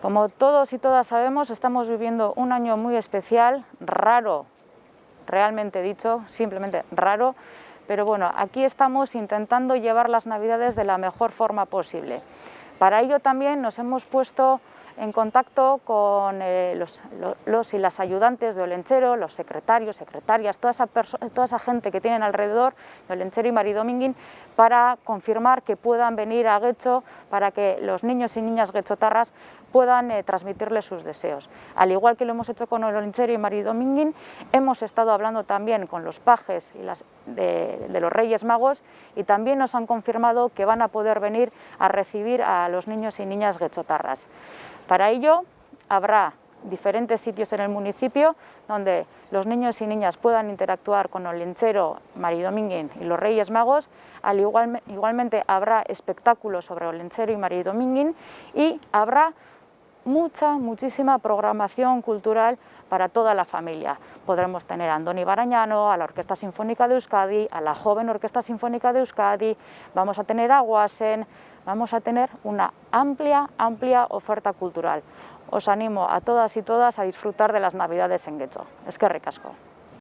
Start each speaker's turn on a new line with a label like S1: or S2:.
S1: Como todos y todas sabemos, estamos viviendo un año muy especial, raro, realmente dicho, simplemente raro, pero bueno, aquí estamos intentando llevar las Navidades de la mejor forma posible. Para ello también nos hemos puesto en contacto con los y las ayudantes de Olentzero, los secretarios, secretarias, toda esa gente que tienen alrededor de Olentzero y Maridominguín, para confirmar que puedan venir a Getxo, para que los niños y niñas getxotarras puedan transmitirles sus deseos. Al igual que lo hemos hecho con Olentzero y Maridominguín, hemos estado hablando también con los pajes y de los Reyes Magos, y también nos han confirmado que van a poder venir a recibir a los niños y niñas getxotarras. Para ello habrá diferentes sitios en el municipio donde los niños y niñas puedan interactuar con Olentzero, Maridominguín y los Reyes Magos. Igualmente habrá espectáculos sobre Olentzero y Maridominguín, y habrá muchísima programación cultural para toda la familia. Podremos tener a Andoni Barañano, a la Orquesta Sinfónica de Euskadi, a la joven Orquesta Sinfónica de Euskadi, vamos a tener a Guasen, vamos a tener una amplia oferta cultural. Os animo a todas y todas a disfrutar de las Navidades en Getxo. Eskerrik asko.